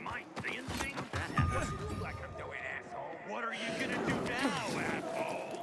Am I seeing things? What do you look like I'm doing, asshole? What are you gonna do now, asshole?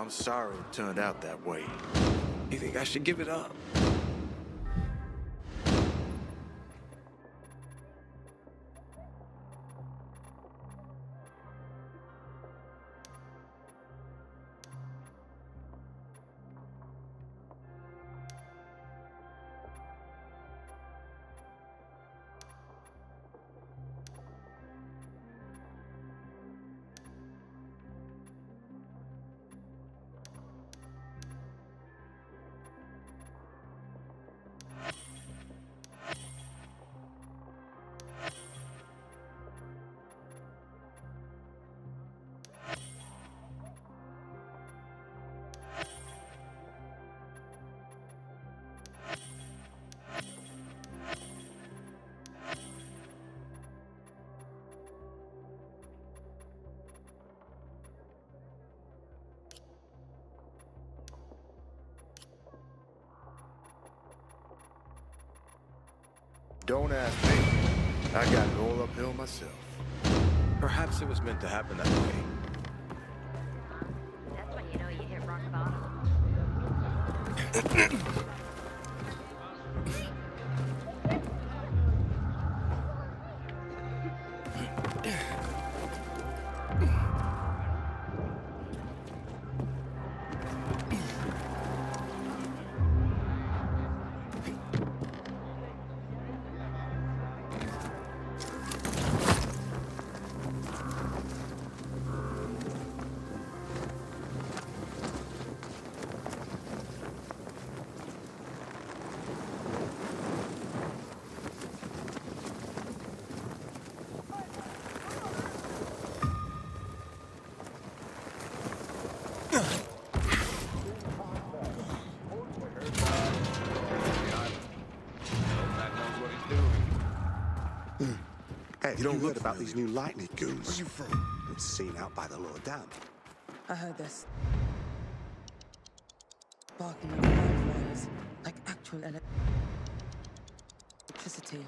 I'm sorry it turned out that way. You think I should give it up? Don't ask me. I got it all uphill myself. Perhaps it was meant to happen that way. That's when you know you hit rock bottom. Hey, you don't heard about these new lightning goons? Where you from? It's seen out by the lower dam. I heard this. Sparking like wildfires, like actual electricity.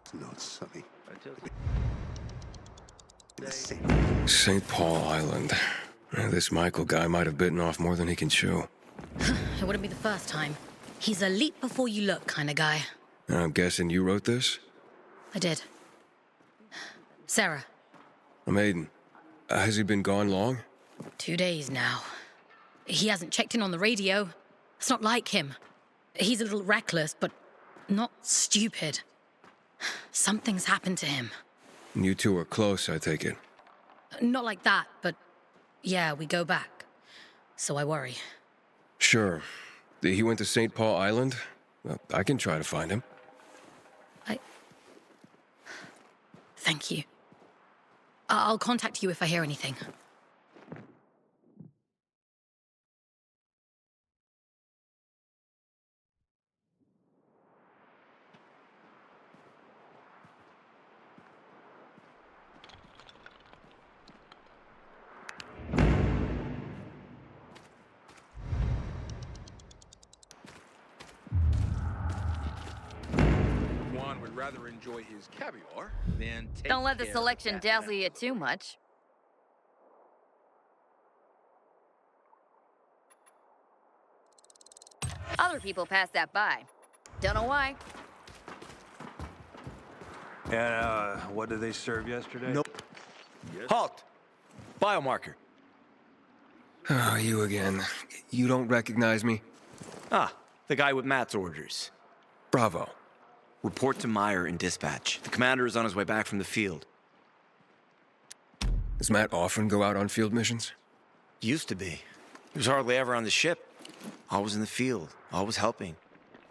It's not sunny. St. Paul Island. This Michael guy might have bitten off more than he can chew. It wouldn't be the first time. He's a leap before you look kind of guy. And I'm guessing you wrote this? I did. Sarah. I'm Aiden. Has he been gone long? 2 days now. He hasn't checked in on the radio. It's not like him. He's a little reckless, but not stupid. Something's happened to him. You two are close, I take it. Not like that, but yeah, we go back. So I worry. Sure. He went to St. Paul Island? Well, I can try to find him. Thank you. I'll contact you if I hear anything. Would rather enjoy his caviar than take Don't let the care of selection that dazzle you member. too much. Other people pass that by. Don't know why. And, what did they serve yesterday? Nope. Halt! Biomarker. Oh, you again. You don't recognize me? Ah, the guy with Matt's orders. Bravo. Report to Meyer in dispatch. The commander is on his way back from the field. Does Matt often go out on field missions? Used to be. He was hardly ever on the ship. Always in the field, always helping.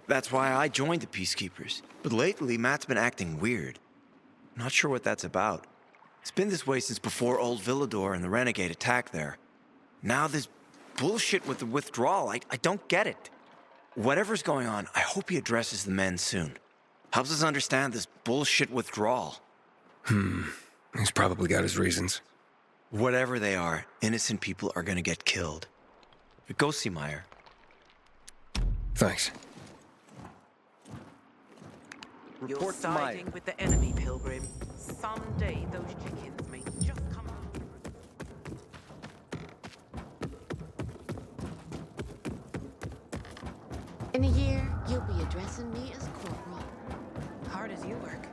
That's why I joined the Peacekeepers. But lately, Matt's been acting weird. Not sure what that's about. It's been this way since before old Villador and the Renegade attack there. Now this bullshit with the withdrawal, I don't get it. Whatever's going on, I hope he addresses the men soon. Helps us understand this bullshit withdrawal. He's probably got his reasons. Whatever they are, innocent people are gonna get killed. Go see Meyer. Thanks. You're Report to Meyer. siding with the enemy, Pilgrim. Someday those chickens may just come out. In a year, you'll be addressing me as Corporal. Hard as you work.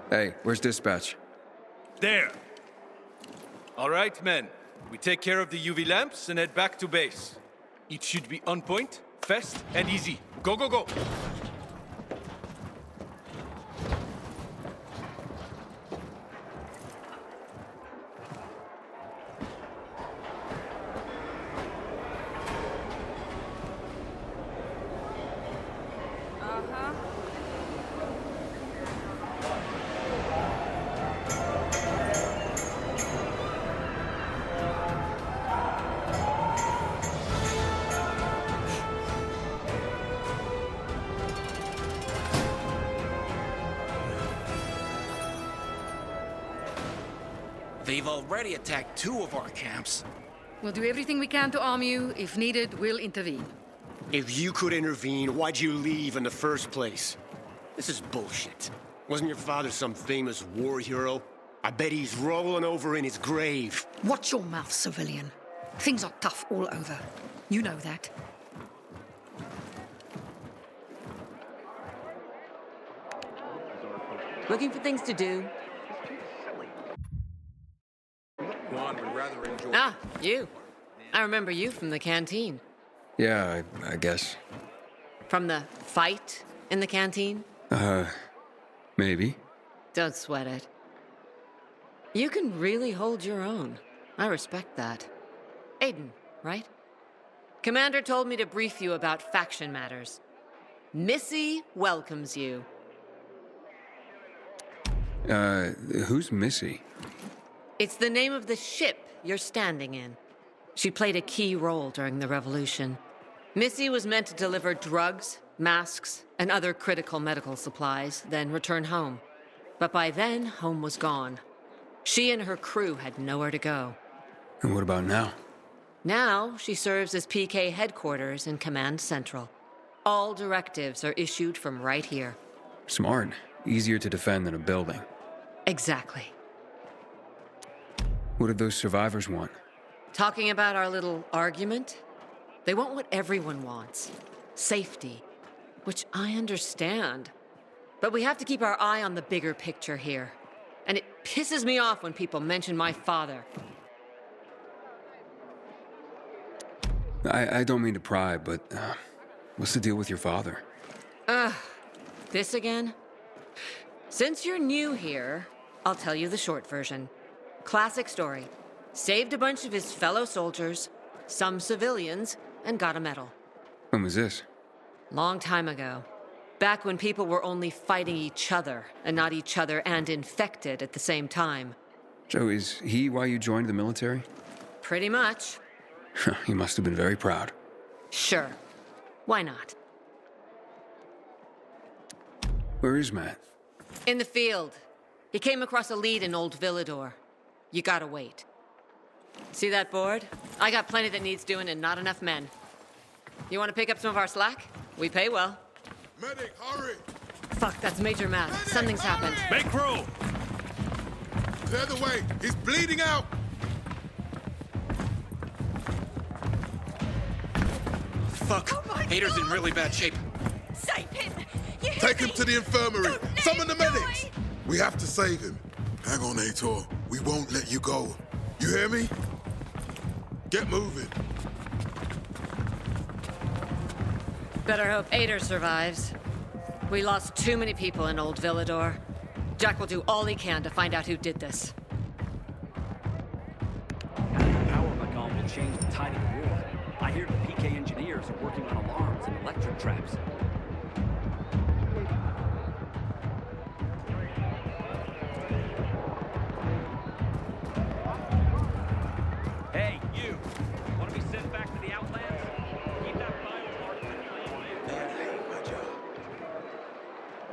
Hey, where's dispatch? There. All right, men. We take care of the UV lamps and head back to base. It should be on point, fast, and easy. Go, go, go! They've already attacked 2 of our camps. We'll do everything we can to arm you. If needed, we'll intervene. If you could intervene, why'd you leave in the first place? This is bullshit. Wasn't your father some famous war hero? I bet he's rolling over in his grave. Watch your mouth, civilian. Things are tough all over. You know that. Looking for things to do? Juan would rather enjoy... Ah, you. I remember you from the canteen. Yeah, I guess. From the fight in the canteen? Maybe. Don't sweat it. You can really hold your own. I respect that. Aiden, right? Commander told me to brief you about faction matters. Missy welcomes you. Who's Missy? It's the name of the ship you're standing in. She played a key role during the revolution. Missy was meant to deliver drugs, masks, and other critical medical supplies, then return home. But by then, home was gone. She and her crew had nowhere to go. And what about now? Now, she serves as PK headquarters in Command Central. All directives are issued from right here. Smart. Easier to defend than a building. Exactly. What did those survivors want? Talking about our little argument? They want what everyone wants. Safety. Which I understand. But we have to keep our eye on the bigger picture here. And it pisses me off when people mention my father. I don't mean to pry, but what's the deal with your father? This again? Since you're new here, I'll tell you the short version. Classic story. Saved a bunch of his fellow soldiers, some civilians, and got a medal. When was this? Long time ago. Back when people were only fighting each other, and not each other and infected at the same time. So is he why you joined the military? Pretty much. He must have been very proud. Sure. Why not? Where is Matt? In the field. He came across a lead in Old Villador. You gotta wait. See that board? I got plenty that needs doing and not enough men. You want to pick up some of our slack? We pay well. Medic, hurry! Fuck, that's Major Matt. Medic, Something's hurry! happened. Make room! Clear the way! He's bleeding out! Fuck! Hater's in really bad shape. Save him! Take him to the infirmary! Summon the medics! We have to save him. Hang on, Aitor. We won't let you go. You hear me? Get moving. Better hope Ader survives. We lost too many people in Old Villador. Jack will do all he can to find out who did this. Power Macon will change the tide of the war. I hear the PK engineers are working on alarms and electric traps. Hey, you! Want to be sent back to the Outlands? Keep that file part of the plan. Man, I hate my job.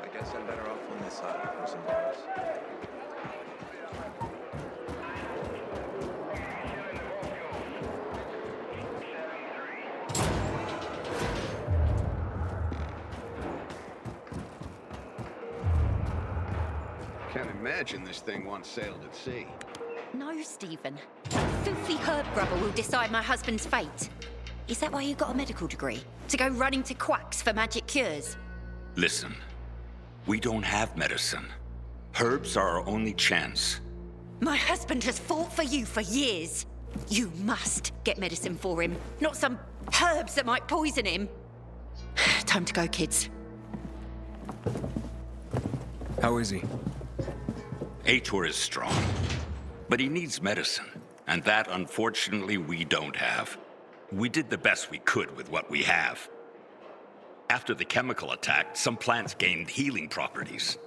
I guess I'm better off on this side for some bars. Can't imagine this thing once sailed at sea. No, Stephen. That filthy herb grubber will decide my husband's fate. Is that why you got a medical degree? To go running to quacks for magic cures? Listen, we don't have medicine. Herbs are our only chance. My husband has fought for you for years. You must get medicine for him, not some herbs that might poison him. Time to go, kids. How is he? Aitor is strong, but he needs medicine, and that, unfortunately, we don't have. We did the best we could with what we have. After the chemical attack, some plants gained healing properties.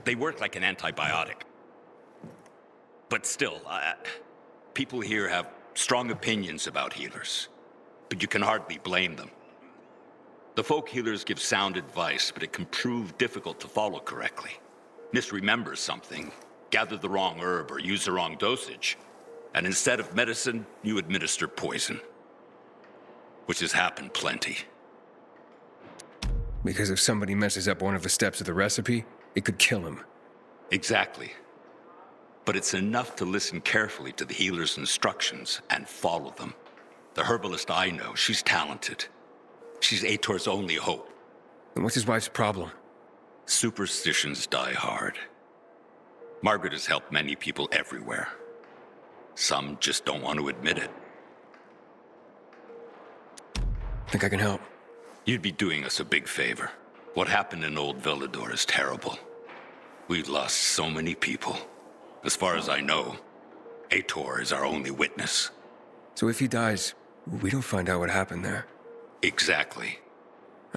They work like an antibiotic. But still, people here have strong opinions about healers, but you can hardly blame them. The folk healers give sound advice, but it can prove difficult to follow correctly. Misremember something, gather the wrong herb, or use the wrong dosage, and instead of medicine, you administer poison. Which has happened plenty. Because if somebody messes up one of the steps of the recipe, it could kill him. Exactly. But it's enough to listen carefully to the healer's instructions and follow them. The herbalist I know, she's talented. She's Aitor's only hope. And what's his wife's problem? Superstitions die hard. Margaret has helped many people everywhere. Some just don't want to admit it. Think I can help? You'd be doing us a big favor. What happened in Old Villador is terrible. We've lost so many people. As far as I know, Aitor is our only witness. So if he dies, we don't find out what happened there? Exactly.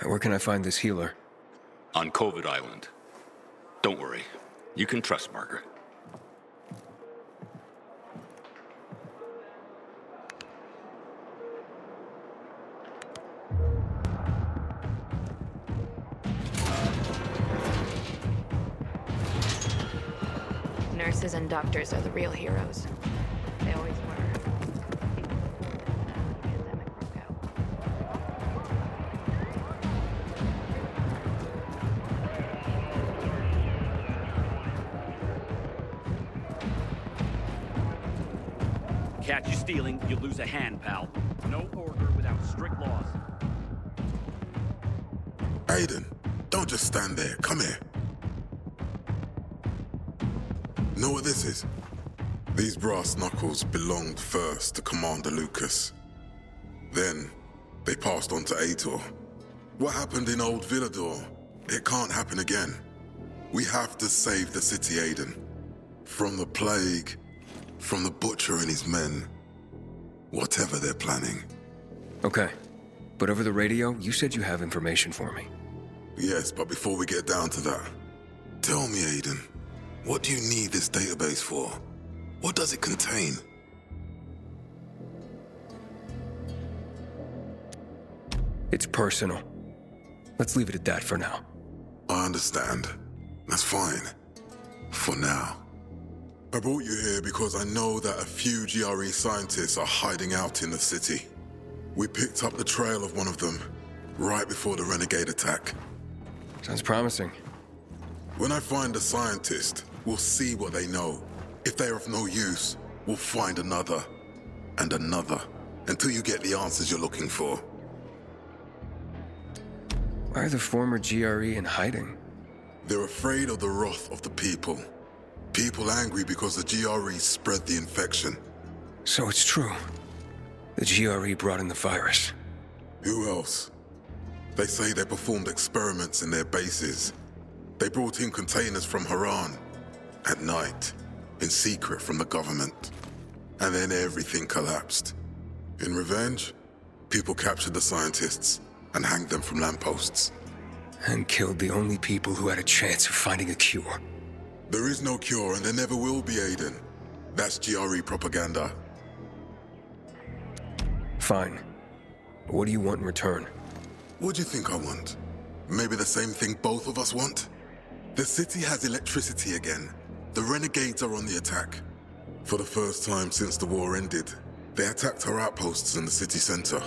Where can I find this healer? On COVID Island. Don't worry. You can trust Margaret. Nurses and doctors are the real heroes. They always were. Catch you stealing, you lose a hand, pal. No order without strict laws. Aiden, don't just stand there. Come here. Know what this is? These brass knuckles belonged first to Commander Lucas. Then, they passed on to Aitor. What happened in Old Villador? It can't happen again. We have to save the city, Aiden. From the plague, from the butcher and his men. Whatever they're planning. Okay. But over the radio, you said you have information for me. Yes, but before we get down to that, tell me, Aiden, what do you need this database for? What does it contain? It's personal. Let's leave it at that for now. I understand. That's fine. For now. I brought you here because I know that a few GRE scientists are hiding out in the city. We picked up the trail of one of them right before the renegade attack. Sounds promising. When I find a scientist, we'll see what they know. If they're of no use, we'll find another and another until you get the answers you're looking for. Why are the former GRE in hiding? They're afraid of the wrath of the people. People angry because the GRE spread the infection. So it's true. The GRE brought in the virus. Who else? They say they performed experiments in their bases. They brought in containers from Haran at night, in secret from the government. And then everything collapsed. In revenge, people captured the scientists and hanged them from lampposts. And killed the only people who had a chance of finding a cure. There is no cure and there never will be, Aiden. That's GRE propaganda. Fine. What do you want in return? What do you think I want? Maybe the same thing both of us want? The city has electricity again. The renegades are on the attack. For the first time since the war ended, they attacked our outposts in the city center.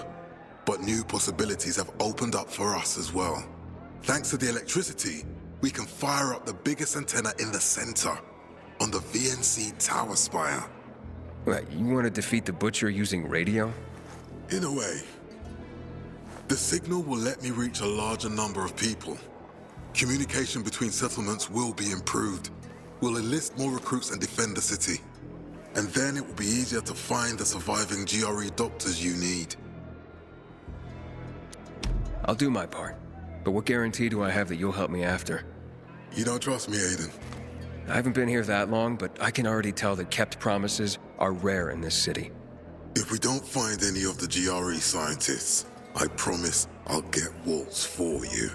But new possibilities have opened up for us as well. Thanks to the electricity, we can fire up the biggest antenna in the center, on the VNC tower spire. What, you want to defeat the Butcher using radio? In a way. The signal will let me reach a larger number of people. Communication between settlements will be improved. We'll enlist more recruits and defend the city. And then it will be easier to find the surviving GRE doctors you need. I'll do my part. But what guarantee do I have that you'll help me after? You don't trust me, Aiden? I haven't been here that long, but I can already tell that kept promises are rare in this city. If we don't find any of the GRE scientists, I promise I'll get Waltz for you.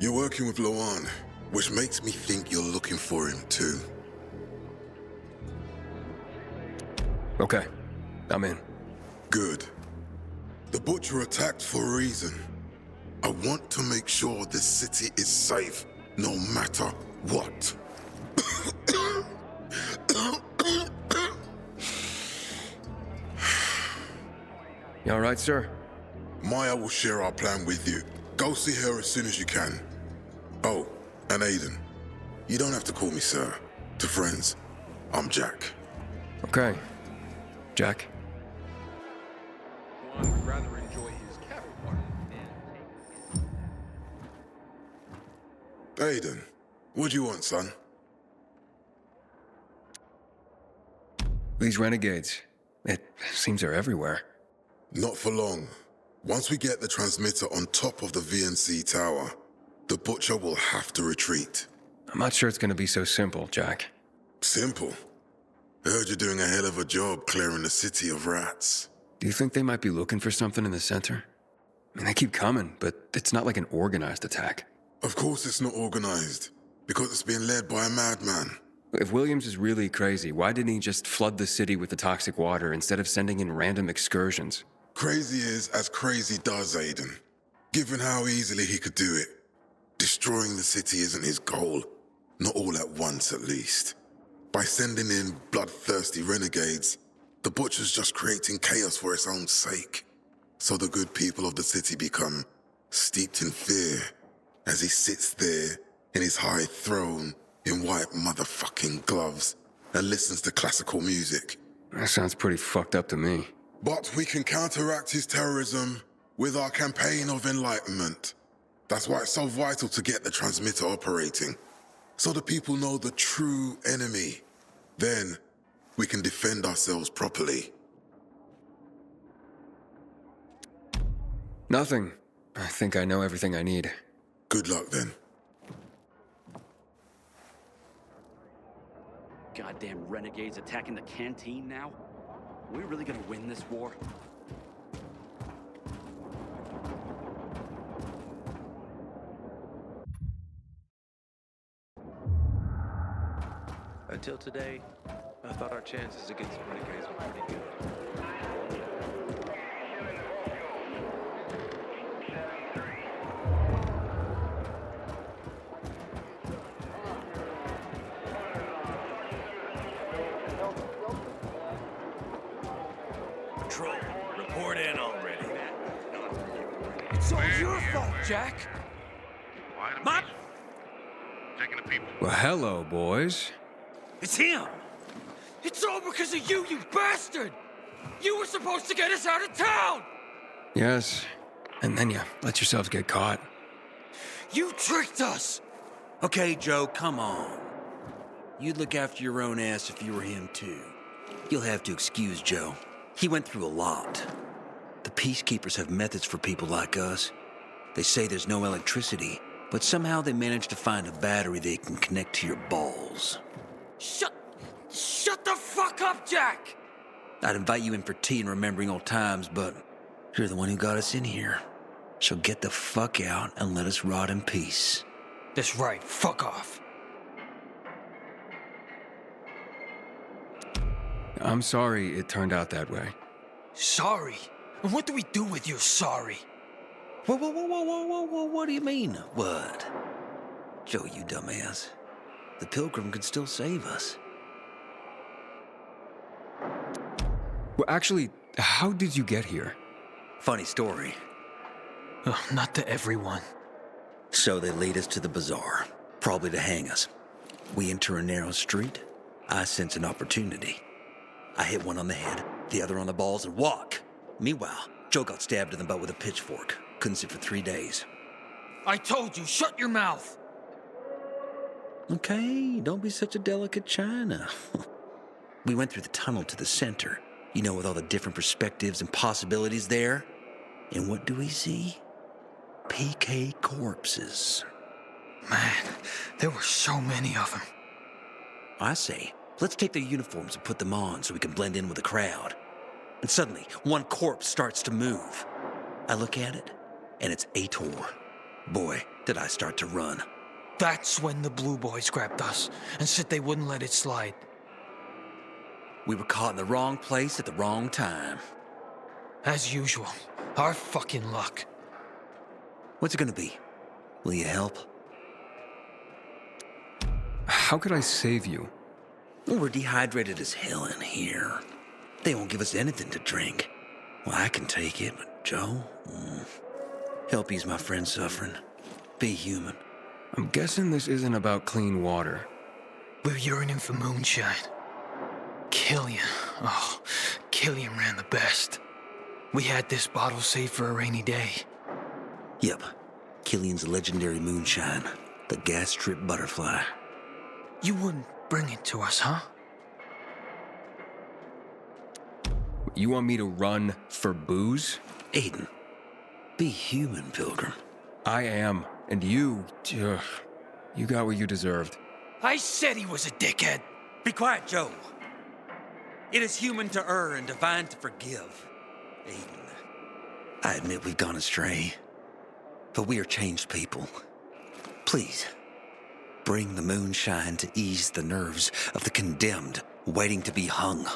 You're working with Loan, which makes me think you're looking for him too. Okay, I'm in. Good. The Butcher attacked for a reason. I want to make sure this city is safe, no matter what. You all right, sir? Maya will share our plan with you. Go see her as soon as you can. Oh, and Aiden, you don't have to call me sir. To friends, I'm Jack. Okay. Jack? One would rather enjoy his cattle farm. Aiden, what do you want, son? These renegades. It seems they're everywhere. Not for long. Once we get the transmitter on top of the VNC tower, the Butcher will have to retreat. I'm not sure it's gonna be so simple, Jack. Simple? I heard you're doing a hell of a job clearing the city of rats. Do you think they might be looking for something in the center? I mean, they keep coming, but it's not like an organized attack. Of course it's not organized, because it's being led by a madman. If Williams is really crazy, why didn't he just flood the city with the toxic water instead of sending in random excursions? Crazy is as crazy does, Aiden. Given how easily he could do it. Destroying the city isn't his goal. Not all at once, at least. By sending in bloodthirsty renegades, the Butcher's just creating chaos for its own sake. So the good people of the city become steeped in fear as he sits there in his high throne in white motherfucking gloves and listens to classical music. That sounds pretty fucked up to me. But we can counteract his terrorism with our campaign of enlightenment. That's why it's so vital to get the transmitter operating, so the people know the true enemy. Then we can defend ourselves properly. Nothing. I think I know everything I need. Good luck, then. Goddamn renegades attacking the canteen now? Are we really gonna win this war? Until today, I thought our chances against the renegades were pretty good. Patrol, report in already. It's all your fault, Jack. Mom! Well, hello, boys. It's him. It's all because of you, you bastard. You were supposed to get us out of town. Yes, and then you let yourselves get caught. You tricked us. Okay, Joe, come on. You'd look after your own ass if you were him, too. You'll have to excuse Joe. He went through a lot. The peacekeepers have methods for people like us. They say there's no electricity, but somehow they managed to find a battery they can connect to your balls. Shut the fuck up, Jack! I'd invite you in for tea and remembering old times, but you're the one who got us in here. So get the fuck out and let us rot in peace. That's right, fuck off. I'm sorry it turned out that way. Sorry? And what do we do with your sorry? Whoa, what do you mean, what? Joe, you dumbass. The Pilgrim could still save us. Well, actually, how did you get here? Funny story. Not to everyone. So they lead us to the bazaar, probably to hang us. We enter a narrow street. I sense an opportunity. I hit one on the head, the other on the balls, and walk. Meanwhile, Joe got stabbed in the butt with a pitchfork. Couldn't sit for 3 days. I told you, shut your mouth! Okay, don't be such a delicate china. We went through the tunnel to the center, you know, with all the different perspectives and possibilities there. And what do we see? PK corpses. Man, there were so many of them. I say, let's take their uniforms and put them on so we can blend in with the crowd. And suddenly, one corpse starts to move. I look at it, and it's Aitor. Boy, did I start to run. That's when the Blue Boys grabbed us and said they wouldn't let it slide. We were caught in the wrong place at the wrong time. As usual, our fucking luck. What's it gonna be? Will you help? How could I save you? Well, we're dehydrated as hell in here. They won't give us anything to drink. Well, I can take it, but Joe? Help ease my friend suffering. Be human. I'm guessing this isn't about clean water. We're yearning for moonshine. Killian. Oh, Killian ran the best. We had this bottle saved for a rainy day. Yep. Killian's legendary moonshine. The gas trip butterfly. You wouldn't bring it to us, huh? You want me to run for booze? Aiden, be human, Pilgrim. I am. And you got what you deserved. I said he was a dickhead. Be quiet, Joe. It is human to err and divine to forgive. Aiden, I admit we've gone astray, but we are changed people. Please, bring the moonshine to ease the nerves of the condemned waiting to be hung.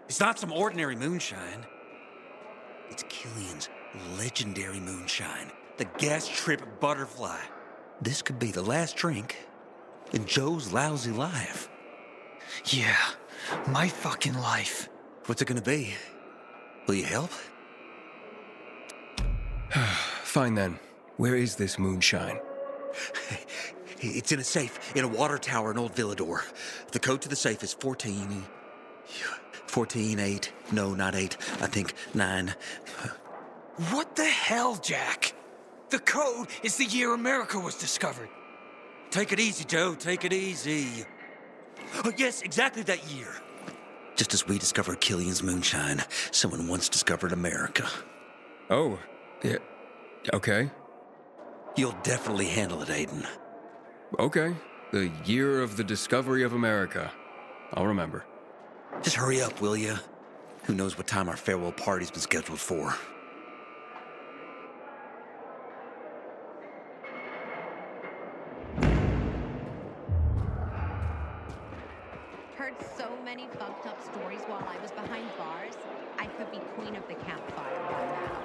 It's not some ordinary moonshine. It's Killian's legendary moonshine, the gas trip butterfly. This could be the last drink in Joe's lousy life. Yeah, my fucking life. What's it gonna be? Will you help? Fine then. Where is this moonshine? It's in a safe in a water tower in Old Villador. The code to the safe is 14, 8. No, not 8. I think 9. What the hell, Jack? The code is the year America was discovered. Take it easy, Joe. Take it easy. Oh, yes, exactly that year. Just as we discovered Killian's moonshine, someone once discovered America. Oh, yeah. Okay. You'll definitely handle it, Aiden. Okay. The year of the discovery of America. I'll remember. Just hurry up, will you? Who knows what time our farewell party's been scheduled for. Heard so many fucked up stories while I was behind bars. I could be queen of the campfire by now.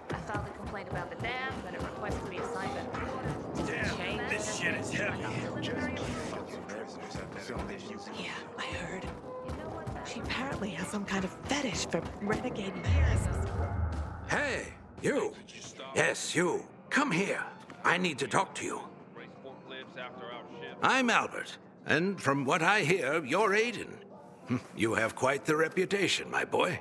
I filed a complaint about the dam, then it requested me to sign a Damn, this shit is heavy. Yeah, I heard. She apparently has some kind of fetish for renegade mayors. Hey, you. Yes, you. Come here. I need to talk to you. I'm Albert, and from what I hear, you're Aiden. You have quite the reputation, my boy,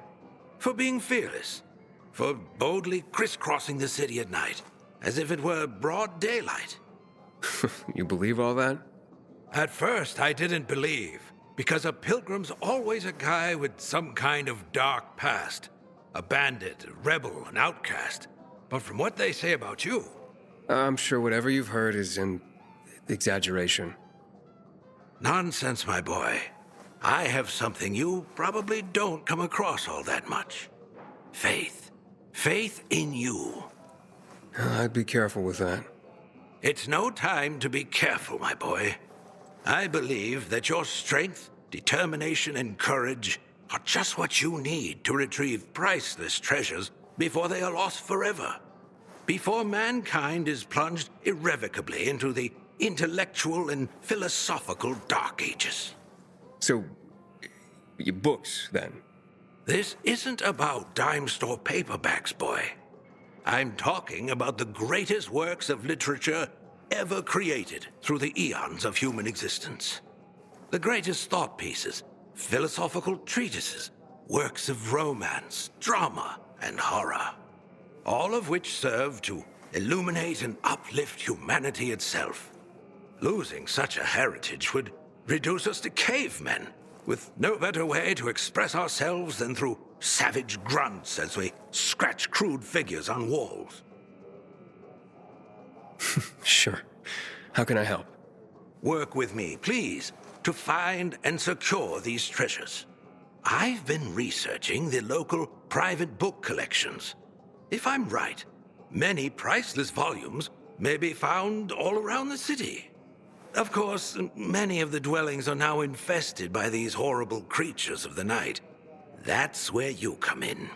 for being fearless, for boldly crisscrossing the city at night, as if it were broad daylight. You believe all that? At first, I didn't believe, because a pilgrim's always a guy with some kind of dark past. A bandit, a rebel, an outcast. But from what they say about you... I'm sure whatever you've heard is an exaggeration. Nonsense, my boy. I have something you probably don't come across all that much. Faith. Faith in you. I'd be careful with that. It's no time to be careful, my boy. I believe that your strength, determination, and courage are just what you need to retrieve priceless treasures before they are lost forever. Before mankind is plunged irrevocably into the intellectual and philosophical Dark Ages. So, your books, then? This isn't about dime store paperbacks, boy. I'm talking about the greatest works of literature ever created through the eons of human existence. The greatest thought pieces, philosophical treatises, works of romance, drama, and horror. All of which serve to illuminate and uplift humanity itself. Losing such a heritage would reduce us to cavemen, with no better way to express ourselves than through savage grunts as we scratch crude figures on walls. Sure. How can I help? Work with me, please, to find and secure these treasures. I've been researching the local private book collections. If I'm right, many priceless volumes may be found all around the city. Of course, many of the dwellings are now infested by these horrible creatures of the night. That's where you come in.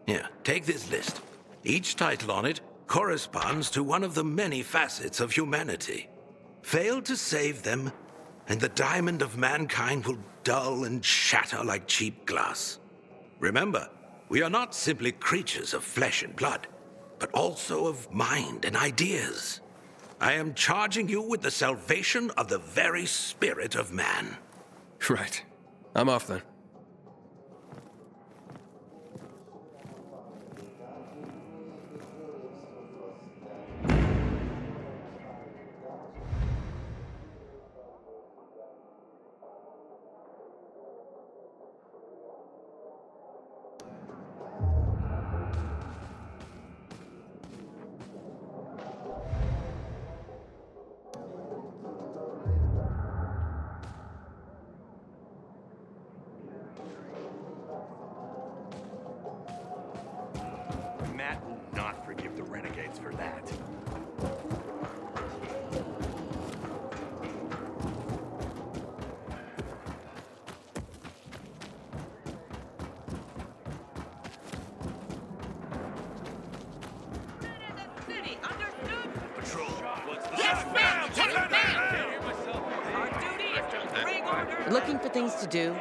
Here, take this list. Each title on it corresponds to one of the many facets of humanity. Fail to save them, and the diamond of mankind will dull and shatter like cheap glass. Remember, we are not simply creatures of flesh and blood, but also of mind and ideas. I am charging you with the salvation of the very spirit of man. Right. I'm off then. Matt will not forgive the renegades for that. Patrol. Yes, ma'am! Yes, ma'am! Our duty is to bring order. Looking for things to do?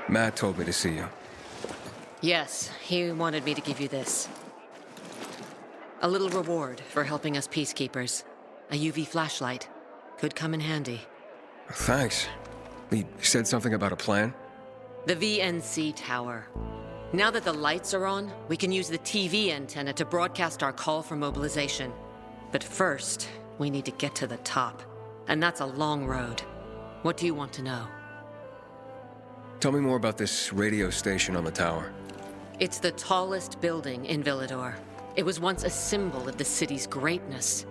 Matt told me to see you. Yes, he wanted me to give you this. A little reward for helping us peacekeepers. A UV flashlight. Could come in handy. Thanks. He said something about a plan? The VNC tower. Now that the lights are on, we can use the TV antenna to broadcast our call for mobilization. But first, we need to get to the top. And that's a long road. What do you want to know? Tell me more about this radio station on the tower. It's the tallest building in Villador. It was once a symbol of the city's greatness.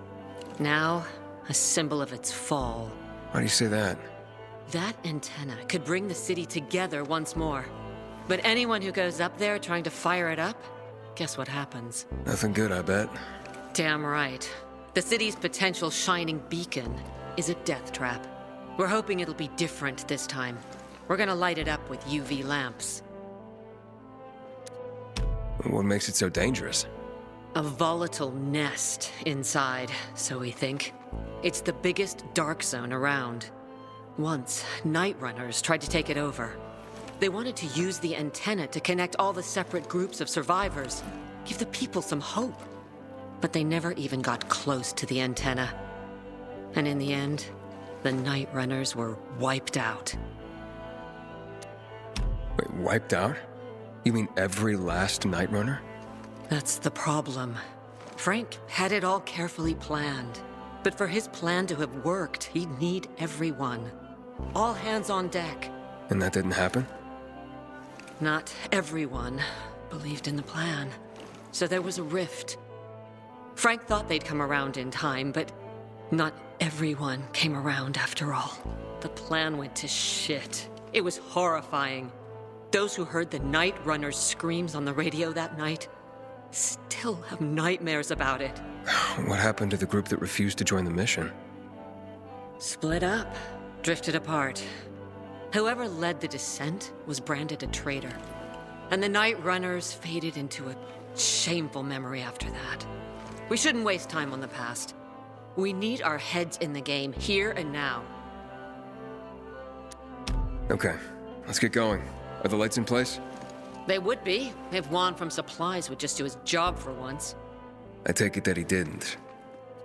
Now, a symbol of its fall. Why do you say that? That antenna could bring the city together once more. But anyone who goes up there trying to fire it up, guess what happens? Nothing good, I bet. Damn right. The city's potential shining beacon is a death trap. We're hoping it'll be different this time. We're gonna light it up with UV lamps. What makes it so dangerous? A volatile nest inside, so we think. It's the biggest dark zone around. Once, night runners tried to take it over. They wanted to use the antenna to connect all the separate groups of survivors, give the people some hope. But they never even got close to the antenna. And in the end, the night runners were wiped out. Wait, wiped out? You mean every last night runner? That's the problem. Frank had it all carefully planned. But for his plan to have worked, he'd need everyone. All hands on deck. And that didn't happen? Not everyone believed in the plan. So there was a rift. Frank thought they'd come around in time, but not everyone came around after all. The plan went to shit. It was horrifying. Those who heard the Night Runner's screams on the radio that night still have nightmares about it. What happened to the group that refused to join the mission? Split up, drifted apart. Whoever led the descent was branded a traitor. And the Night Runners faded into a shameful memory after that. We shouldn't waste time on the past. We need our heads in the game, here and now. Okay, let's get going. Are the lights in place? They would be, if Juan from Supplies would just do his job for once. I take it that he didn't.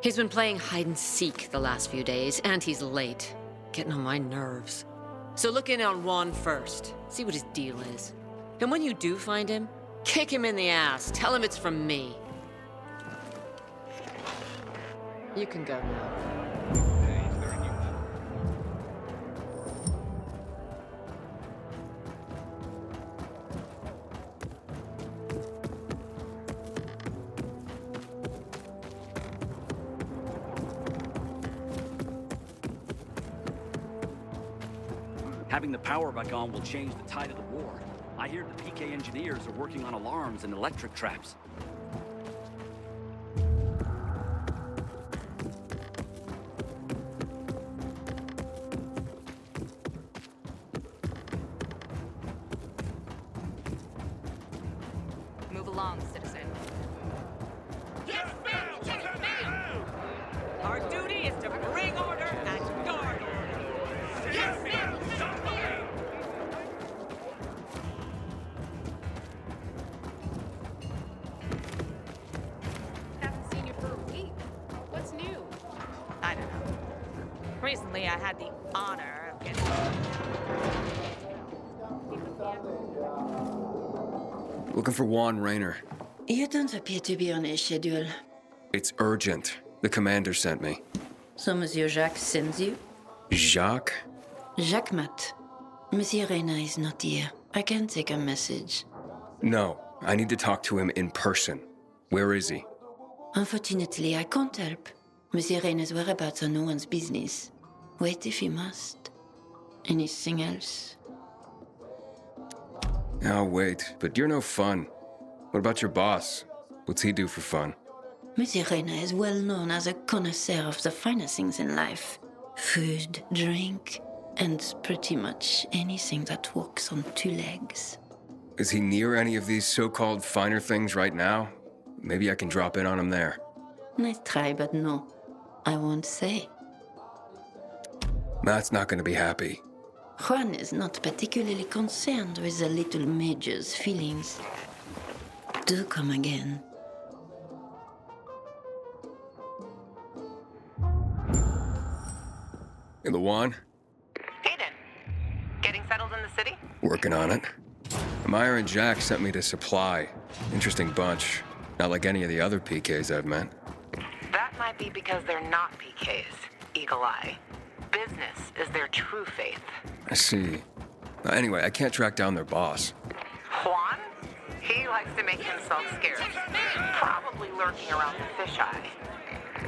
He's been playing hide and seek the last few days, and he's late. Getting on my nerves. So look in on Juan first. See what his deal is. And when you do find him, kick him in the ass. Tell him it's from me. You can go now. Having the power back on will change the tide of the war. I hear the PK engineers are working on alarms and electric traps. Move along, citizen. Yes, ma'am! Yes, ma'am! Our duty is to bring order and guard order. Yes, ma'am! Haven't seen you for a week. What's new? I don't know. Recently, I had the honor of getting... Looking for Juan Raynor. You don't appear to be on a schedule. It's urgent. The commander sent me. So Monsieur Jacques sends you? Jacques? Jacques Mat. Monsieur Reina is not here. I can take a message. No, I need to talk to him in person. Where is he? Unfortunately, I can't help. Monsieur Reina's whereabouts are no one's business. Wait if you must. Anything else? I'll wait, but you're no fun. What about your boss? What's he do for fun? Monsieur Reina is well known as a connoisseur of the finer things in life. Food, drink, and pretty much anything that walks on two legs. Is he near any of these so-called finer things right now? Maybe I can drop in on him there. Nice try, but no. I won't say. Matt's not gonna be happy. Juan is not particularly concerned with the little major's feelings. Do come again. In the Juan? Aiden, getting settled in the city? Working on it. Meyer and Jack sent me to supply. Interesting bunch. Not like any of the other PKs I've met. That might be because they're not PKs, Eagle Eye. Business is their true faith. I see. Anyway, I can't track down their boss. Juan? He likes to make himself scarce. Probably lurking around the fisheye.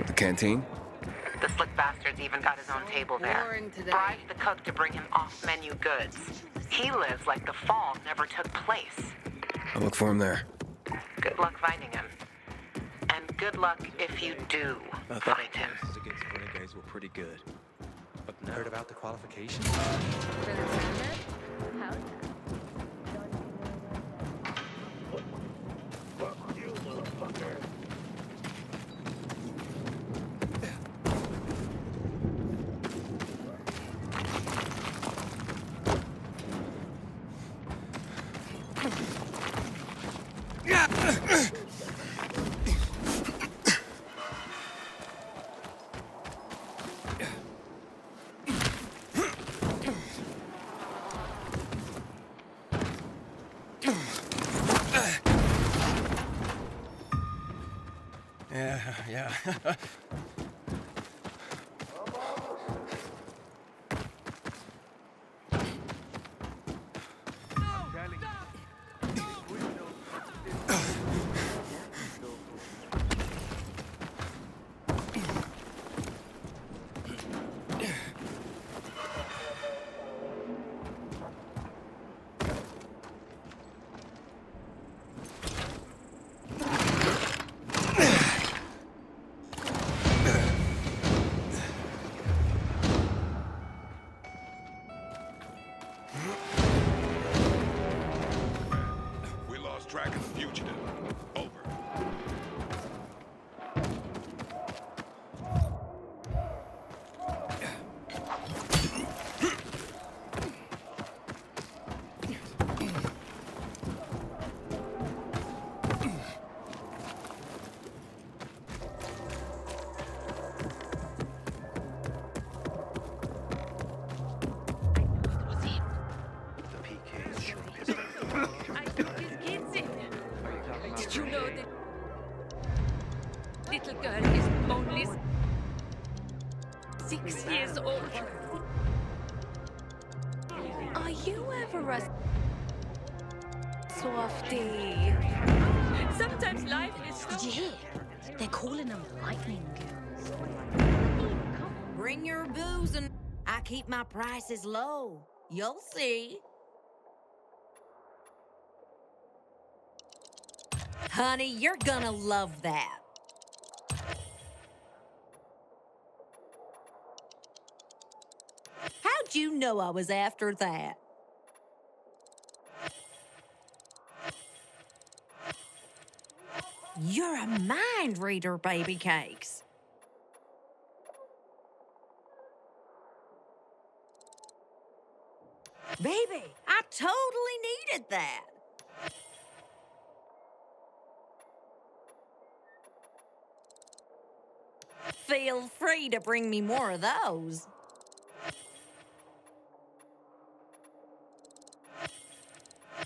The canteen? The slick bastard's even got his own table there. Bribed the cook to bring him off-menu goods. He lives like the fall never took place. I'll look for him there. Good luck finding him. And good luck if you do find him. Against renegades were pretty good. But now... Heard about the qualifications? For the tournament? How's that? Yeah. Track of the fugitive. Over. You're a softy. Sometimes life is so... Did you hear? They're calling them lightning girls. Bring your booze and I keep my prices low. You'll see. Honey, you're gonna love that. How'd you know I was after that? You're a mind reader, baby cakes. Baby, I totally needed that. Feel free to bring me more of those.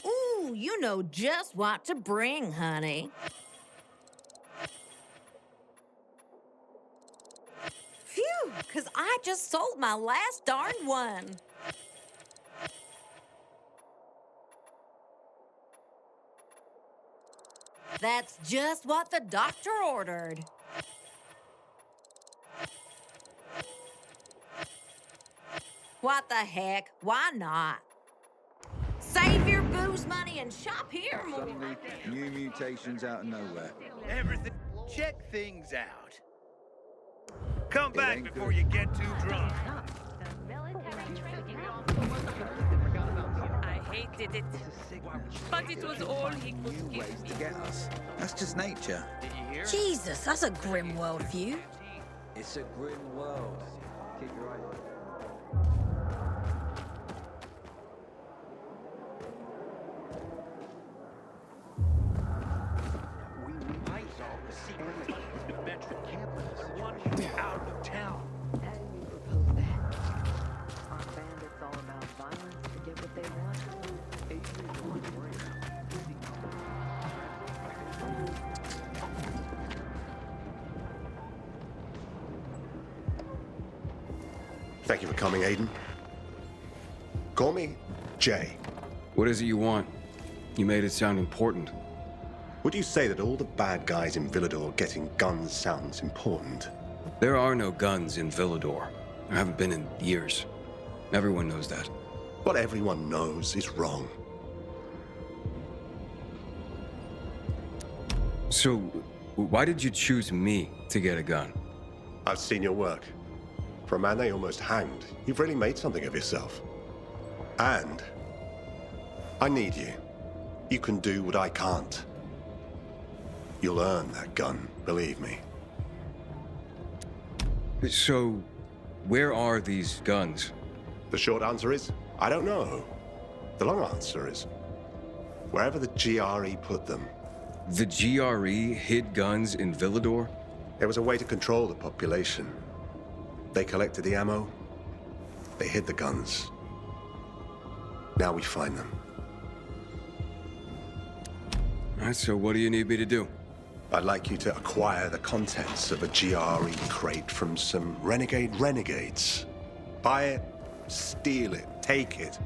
Ooh, you know just what to bring, honey. Phew, 'cause I just sold my last darn one. That's just what the doctor ordered. What the heck? Why not? Save your booze money and shop here more. Suddenly, new mutations out of nowhere. Everything. Check things out. Come back before you get too drunk. I hated it. But it was all he could New give ways me. to get us. That's just nature. Jesus, that's a grim worldview. It's a grim world. Keep your eye on it. Out of town. Thank you for coming, Aiden. Call me Jay. What is it you want? You made it sound important. Would you say that all the bad guys in Villador getting guns sounds important? There are no guns in Villador. I haven't been in years. Everyone knows that. What everyone knows is wrong. So, why did you choose me to get a gun? I've seen your work. For a man they almost hanged, you've really made something of yourself. And I need you. You can do what I can't. You'll earn that gun, believe me. So, where are these guns? The short answer is, I don't know. The long answer is, wherever the GRE put them. The GRE hid guns in Villador? It was a way to control the population. They collected the ammo. They hid the guns. Now we find them. All right, so what do you need me to do? I'd like you to acquire the contents of a GRE crate from some renegades. Buy it, steal it, take it.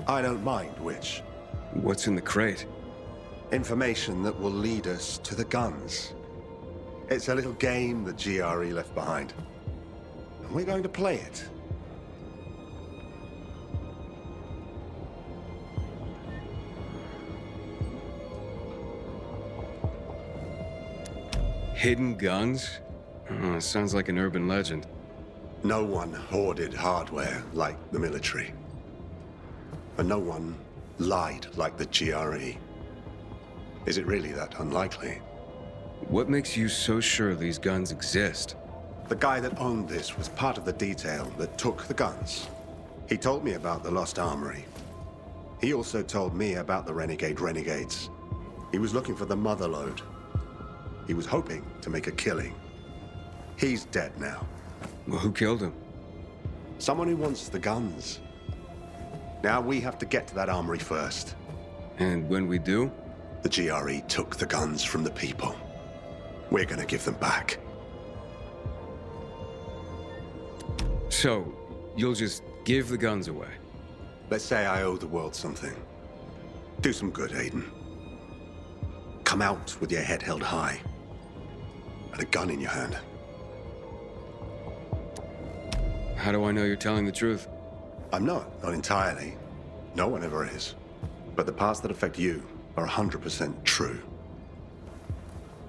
I don't mind which. What's in the crate? Information that will lead us to the guns. It's a little game the GRE left behind. And we're going to play it. Hidden guns? Sounds like an urban legend. No one hoarded hardware like the military. And no one lied like the GRE. Is it really that unlikely? What makes you so sure these guns exist? The guy that owned this was part of the detail that took the guns. He told me about the lost armory. He also told me about the renegades. He was looking for the motherlode. He was hoping to make a killing. He's dead now. Well, who killed him? Someone who wants the guns. Now we have to get to that armory first. And when we do? The GRE took the guns from the people. We're gonna give them back. So, you'll just give the guns away? Let's say I owe the world something. Do some good, Aiden. Come out with your head held high and a gun in your hand. How do I know you're telling the truth? I'm not entirely. No one ever is. But the parts that affect you are 100% true.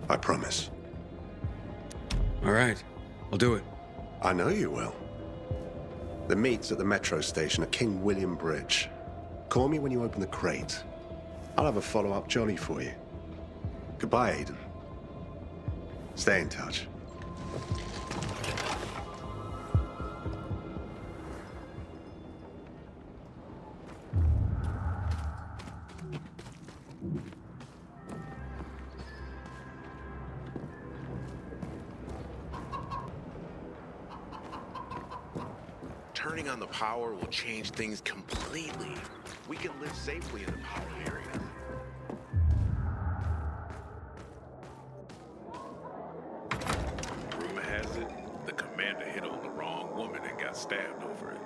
I promise. All right, I'll do it. I know you will. The meet's at the metro station at King William Bridge. Call me when you open the crate. I'll have a follow-up jolly for you. Goodbye, Aiden. Stay in touch. Turning on the power will change things completely. We can live safely in the power area. Rumor has it, the commander hit on the wrong woman and got stabbed over it.